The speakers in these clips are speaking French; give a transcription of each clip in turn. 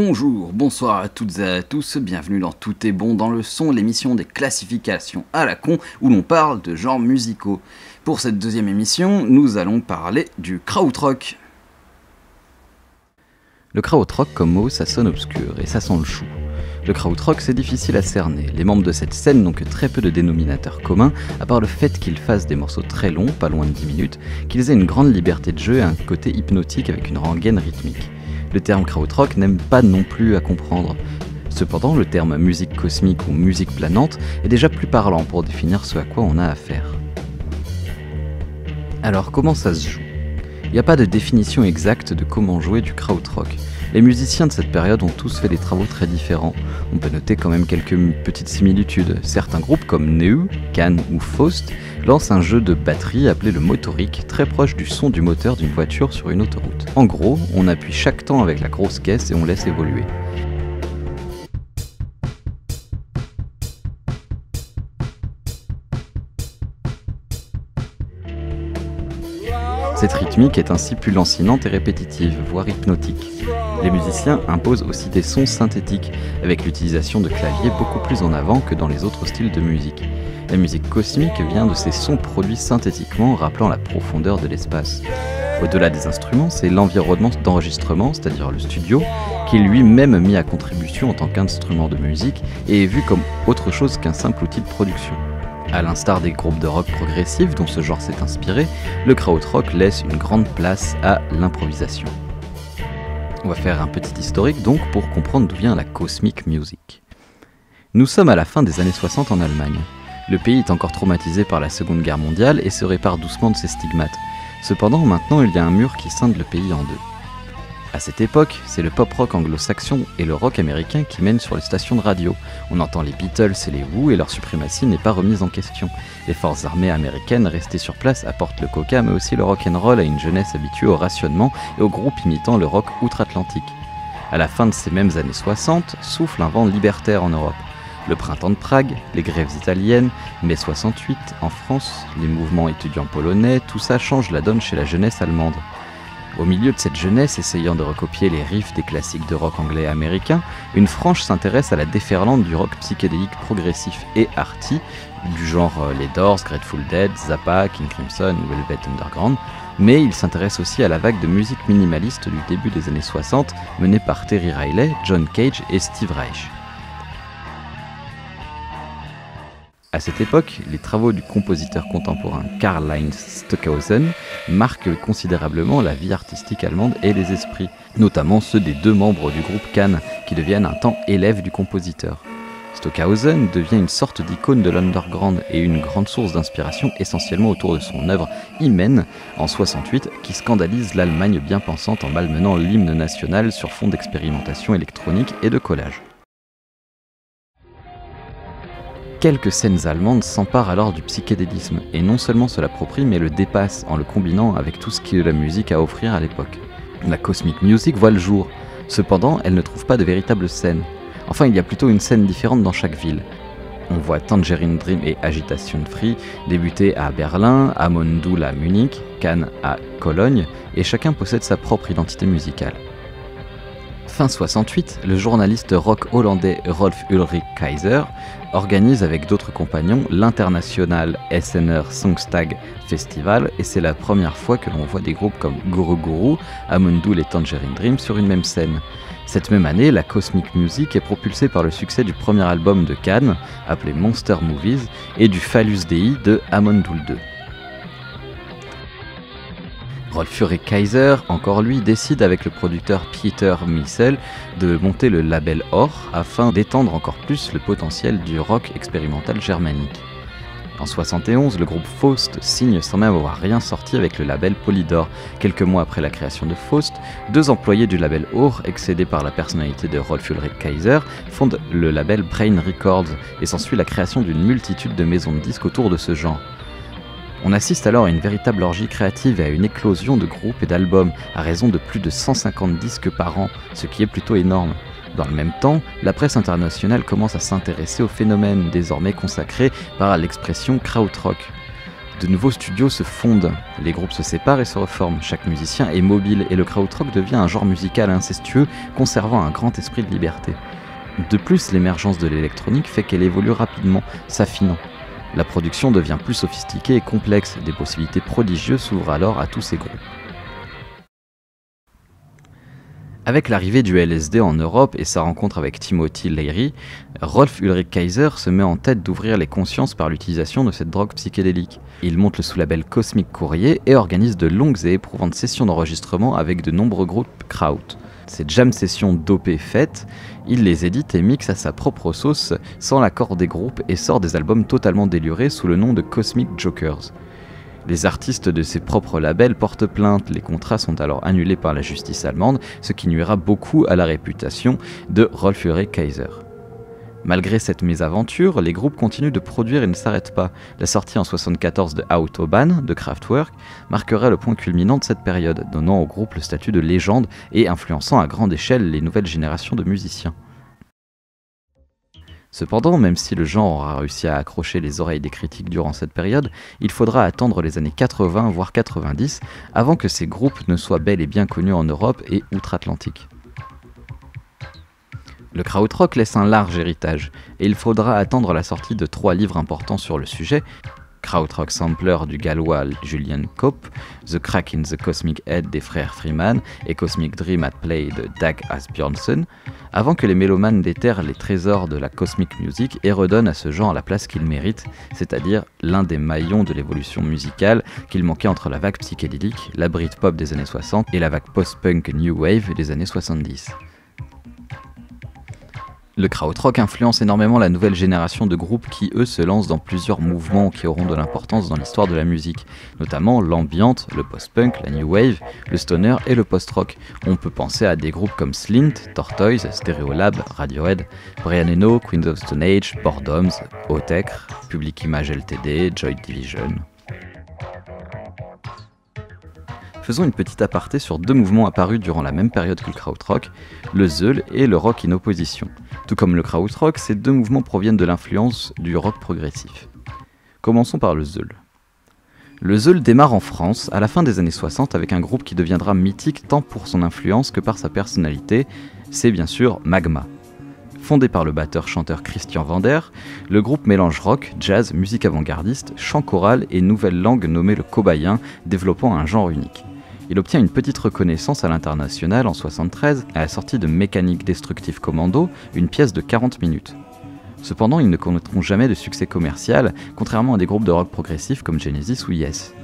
Bonjour, bonsoir à toutes et à tous, bienvenue dans Tout est bon dans le son, l'émission des classifications à la con où l'on parle de genres musicaux. Pour cette deuxième émission, nous allons parler du krautrock. Le krautrock comme mot, ça sonne obscur et ça sent le chou. Le krautrock, c'est difficile à cerner. Les membres de cette scène n'ont que très peu de dénominateurs communs, à part le fait qu'ils fassent des morceaux très longs, pas loin de 10 minutes, qu'ils aient une grande liberté de jeu et un côté hypnotique avec une rengaine rythmique. Le terme krautrock n'aime pas non plus à comprendre. Cependant, le terme musique cosmique ou musique planante est déjà plus parlant pour définir ce à quoi on a affaire. Alors, comment ça se joue ? Il n'y a pas de définition exacte de comment jouer du krautrock. Les musiciens de cette période ont tous fait des travaux très différents. On peut noter quand même quelques petites similitudes. Certains groupes comme Neu, Can ou Faust lancent un jeu de batterie appelé le motorique, très proche du son du moteur d'une voiture sur une autoroute. En gros, on appuie chaque temps avec la grosse caisse et on laisse évoluer. Cette rythmique est ainsi plus lancinante et répétitive, voire hypnotique. Les musiciens imposent aussi des sons synthétiques, avec l'utilisation de claviers beaucoup plus en avant que dans les autres styles de musique. La musique cosmique vient de ces sons produits synthétiquement, rappelant la profondeur de l'espace. Au-delà des instruments, c'est l'environnement d'enregistrement, c'est-à-dire le studio, qui est lui-même mis à contribution en tant qu'instrument de musique et est vu comme autre chose qu'un simple outil de production. À l'instar des groupes de rock progressif dont ce genre s'est inspiré, le krautrock laisse une grande place à l'improvisation. On va faire un petit historique donc pour comprendre d'où vient la cosmic music. Nous sommes à la fin des années 60 en Allemagne. Le pays est encore traumatisé par la Seconde Guerre mondiale et se répare doucement de ses stigmates. Cependant, maintenant il y a un mur qui scinde le pays en deux. À cette époque, c'est le pop-rock anglo-saxon et le rock américain qui mènent sur les stations de radio. On entend les Beatles et les Who et leur suprématie n'est pas remise en question. Les forces armées américaines restées sur place apportent le coca mais aussi le rock'n'roll à une jeunesse habituée au rationnement et aux groupes imitant le rock outre-Atlantique. À la fin de ces mêmes années 60, souffle un vent libertaire en Europe. Le printemps de Prague, les grèves italiennes, mai 68 en France, les mouvements étudiants polonais, tout ça change la donne chez la jeunesse allemande. Au milieu de cette jeunesse essayant de recopier les riffs des classiques de rock anglais et américain, une frange s'intéresse à la déferlante du rock psychédélique progressif et arty, du genre les Doors, Grateful Dead, Zappa, King Crimson ou Velvet Underground, mais il s'intéresse aussi à la vague de musique minimaliste du début des années 60 menée par Terry Riley, John Cage et Steve Reich. À cette époque, les travaux du compositeur contemporain Karlheinz Stockhausen marquent considérablement la vie artistique allemande et les esprits, notamment ceux des deux membres du groupe Can, qui deviennent un temps élèves du compositeur. Stockhausen devient une sorte d'icône de l'underground et une grande source d'inspiration essentiellement autour de son œuvre Hymen en 68, qui scandalise l'Allemagne bien pensante en malmenant l'hymne national sur fond d'expérimentation électronique et de collage. Quelques scènes allemandes s'emparent alors du psychédélisme, et non seulement se l'approprient mais le dépassent en le combinant avec tout ce que la musique a à offrir à l'époque. La cosmic music voit le jour, cependant elle ne trouve pas de véritable scène. Enfin, il y a plutôt une scène différente dans chaque ville. On voit Tangerine Dream et Agitation Free débuter à Berlin, Amon-Düül à Munich, Cannes à Cologne, et chacun possède sa propre identité musicale. Fin 68, le journaliste rock hollandais Rolf Ulrich Keizer organise avec d'autres compagnons l'International Essener Songstag Festival et c'est la première fois que l'on voit des groupes comme Guru Guru, Amon-Düül et Tangerine Dream sur une même scène. Cette même année, la cosmic music est propulsée par le succès du premier album de Can, appelé Monster Movies, et du Phallus Dei de Amon-Düül 2. Rolf Ulrich Keizer, encore lui, décide avec le producteur Peter Missel de monter le label Or afin d'étendre encore plus le potentiel du rock expérimental germanique. En 71, le groupe Faust signe sans même avoir rien sorti avec le label Polydor. Quelques mois après la création de Faust, deux employés du label Or, excédés par la personnalité de Rolf Ulrich Keizer, fondent le label Brain Records et s'ensuit la création d'une multitude de maisons de disques autour de ce genre. On assiste alors à une véritable orgie créative et à une éclosion de groupes et d'albums, à raison de plus de 150 disques par an, ce qui est plutôt énorme. Dans le même temps, la presse internationale commence à s'intéresser au phénomène désormais consacré par l'expression krautrock. De nouveaux studios se fondent, les groupes se séparent et se reforment, chaque musicien est mobile et le krautrock devient un genre musical incestueux conservant un grand esprit de liberté. De plus, l'émergence de l'électronique fait qu'elle évolue rapidement, s'affinant. La production devient plus sophistiquée et complexe, des possibilités prodigieuses s'ouvrent alors à tous ces groupes. Avec l'arrivée du LSD en Europe et sa rencontre avec Timothy Leary, Rolf Ulrich Kaiser se met en tête d'ouvrir les consciences par l'utilisation de cette drogue psychédélique. Il monte le sous-label Cosmic Courier et organise de longues et éprouvantes sessions d'enregistrement avec de nombreux groupes kraut. Ces jam sessions dopées faites, il les édite et mixe à sa propre sauce sans l'accord des groupes et sort des albums totalement délurés sous le nom de Cosmic Jokers. Les artistes de ses propres labels portent plainte, les contrats sont alors annulés par la justice allemande, ce qui nuira beaucoup à la réputation de Rolf Ulrich Kaiser. Malgré cette mésaventure, les groupes continuent de produire et ne s'arrêtent pas. La sortie en 1974 de Autobahn de Kraftwerk marquera le point culminant de cette période, donnant au groupe le statut de légende et influençant à grande échelle les nouvelles générations de musiciens. Cependant, même si le genre aura réussi à accrocher les oreilles des critiques durant cette période, il faudra attendre les années 80 voire 90 avant que ces groupes ne soient bel et bien connus en Europe et outre-Atlantique. Le krautrock laisse un large héritage, et il faudra attendre la sortie de 3 livres importants sur le sujet, Krautrock Sampler du gallois Julian Cope, The Crack in the Cosmic Head des frères Freeman et Cosmic Dream at Play de Dag Asbjørnsen, avant que les mélomanes déterrent les trésors de la cosmic music et redonnent à ce genre la place qu'il mérite, c'est-à-dire l'un des maillons de l'évolution musicale qu'il manquait entre la vague psychédélique, la Britpop des années 60 et la vague post-punk New Wave des années 70. Le krautrock influence énormément la nouvelle génération de groupes qui, eux, se lancent dans plusieurs mouvements qui auront de l'importance dans l'histoire de la musique, notamment l'ambiante, le post-punk, la new wave, le stoner et le post-rock. On peut penser à des groupes comme Slint, Tortoise, Stereolab, Radiohead, Brian Eno, Queens of Stone Age, Boredoms, Autechre, Public Image Ltd, Joy Division. Faisons une petite aparté sur 2 mouvements apparus durant la même période que le krautrock, le Zeul et le rock in opposition. Tout comme le krautrock, ces 2 mouvements proviennent de l'influence du rock progressif. Commençons par le Zeul. Le Zeul démarre en France à la fin des années 60 avec un groupe qui deviendra mythique tant pour son influence que par sa personnalité, c'est bien sûr Magma. Fondé par le batteur-chanteur Christian Vander, le groupe mélange rock, jazz, musique avant-gardiste, chant choral et nouvelle langue nommée le cobayen, développant un genre unique. Il obtient une petite reconnaissance à l'international en 1973 à la sortie de Mécanique Destructive Commando, une pièce de 40 minutes. Cependant, ils ne connaîtront jamais de succès commercial, contrairement à des groupes de rock progressif comme Genesis ou Yes.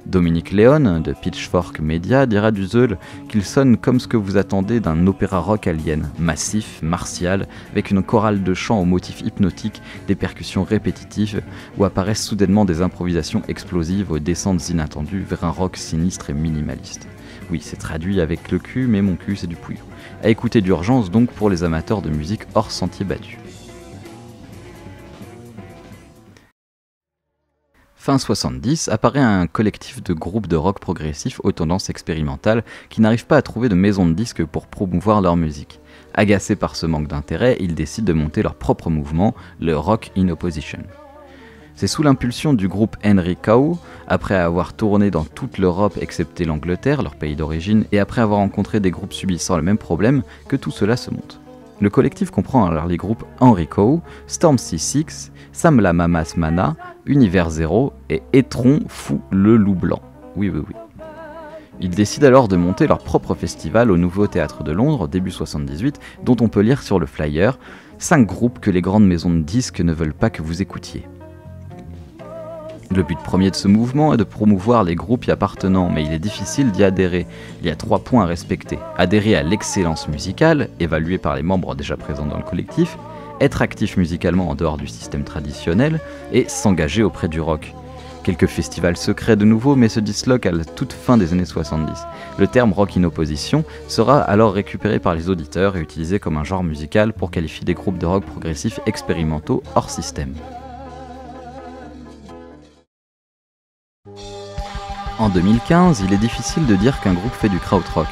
Dominique Léon, de Pitchfork Media, dira du Zeul qu'il sonne comme ce que vous attendez d'un opéra rock alien, massif, martial, avec une chorale de chants aux motifs hypnotiques, des percussions répétitives, où apparaissent soudainement des improvisations explosives aux descentes inattendues vers un rock sinistre et minimaliste. Oui, c'est traduit avec le cul, mais mon cul c'est du pouillon. À écouter d'urgence donc pour les amateurs de musique hors sentier battu. Fin 70, apparaît un collectif de groupes de rock progressif aux tendances expérimentales qui n'arrivent pas à trouver de maison de disques pour promouvoir leur musique. Agacés par ce manque d'intérêt, ils décident de monter leur propre mouvement, le Rock in Opposition. C'est sous l'impulsion du groupe Henry Cow, après avoir tourné dans toute l'Europe excepté l'Angleterre, leur pays d'origine, et après avoir rencontré des groupes subissant le même problème, que tout cela se monte. Le collectif comprend alors les groupes Henry Cow, Storm C6, Sam la Mamas Mana, Univers Zero et Etron Fou le Loup Blanc. Oui. Ils décident alors de monter leur propre festival au Nouveau Théâtre de Londres, début 78, dont on peut lire sur le flyer « 5 groupes que les grandes maisons de disques ne veulent pas que vous écoutiez ». Le but premier de ce mouvement est de promouvoir les groupes y appartenant, mais il est difficile d'y adhérer. Il y a 3 points à respecter. Adhérer à l'excellence musicale, évaluée par les membres déjà présents dans le collectif, être actif musicalement en dehors du système traditionnel, et s'engager auprès du rock. Quelques festivals secrets de nouveau, mais se disloquent à la toute fin des années 70. Le terme rock in opposition sera alors récupéré par les auditeurs et utilisé comme un genre musical pour qualifier des groupes de rock progressifs expérimentaux hors système. En 2015, il est difficile de dire qu'un groupe fait du krautrock.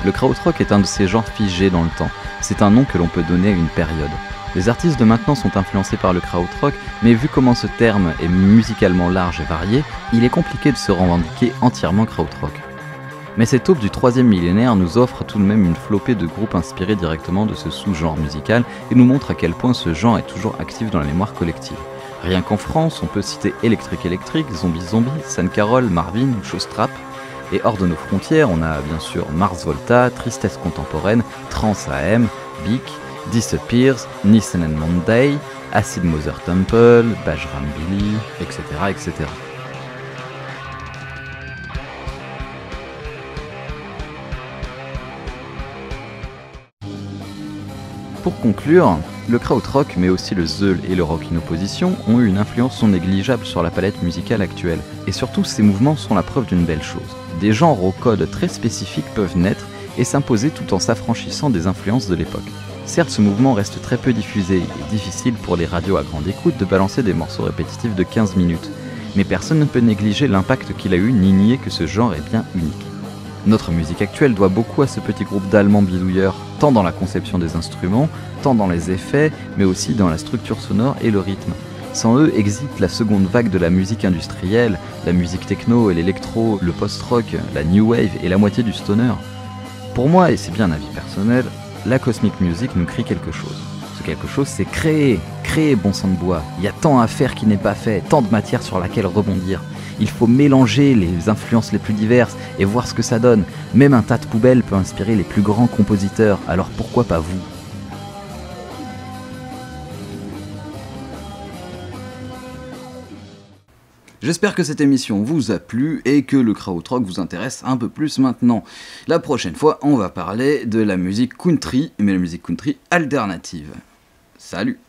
Le krautrock est un de ces genres figés dans le temps. C'est un nom que l'on peut donner à une période. Les artistes de maintenant sont influencés par le krautrock, mais vu comment ce terme est musicalement large et varié, il est compliqué de se revendiquer entièrement krautrock. Mais cette aube du 3e millénaire nous offre tout de même une flopée de groupes inspirés directement de ce sous-genre musical et nous montre à quel point ce genre est toujours actif dans la mémoire collective. Rien qu'en France, on peut citer Electric Electric, Zombie Zombie, San Carol, Marvin, Showstrap. Et hors de nos frontières, on a bien sûr Mars Volta, Tristesse Contemporaine, Trans AM, Beak, Disappears, Nissen and Monday, Acid Mother Temple, Bajram Billy, etc. etc. Pour conclure, le krautrock, mais aussi le zeul et le rock in opposition, ont eu une influence non négligeable sur la palette musicale actuelle. Et surtout, ces mouvements sont la preuve d'une belle chose. Des genres aux codes très spécifiques peuvent naître et s'imposer tout en s'affranchissant des influences de l'époque. Certes, ce mouvement reste très peu diffusé et difficile pour les radios à grande écoute de balancer des morceaux répétitifs de 15 minutes, mais personne ne peut négliger l'impact qu'il a eu ni nier que ce genre est bien unique. Notre musique actuelle doit beaucoup à ce petit groupe d'Allemands bidouilleurs, tant dans la conception des instruments, tant dans les effets, mais aussi dans la structure sonore et le rythme. Sans eux existe la seconde vague de la musique industrielle, la musique techno et l'électro, le post-rock, la new wave et la moitié du stoner. Pour moi, et c'est bien un avis personnel, la cosmic music nous crie quelque chose. Ce quelque chose, c'est créer bon sang de bois. Il y a tant à faire qui n'est pas fait, tant de matière sur laquelle rebondir. Il faut mélanger les influences les plus diverses et voir ce que ça donne. Même un tas de poubelles peut inspirer les plus grands compositeurs, alors pourquoi pas vous ? J'espère que cette émission vous a plu et que le krautrock vous intéresse un peu plus maintenant. La prochaine fois, on va parler de la musique country, mais la musique country alternative. Salut!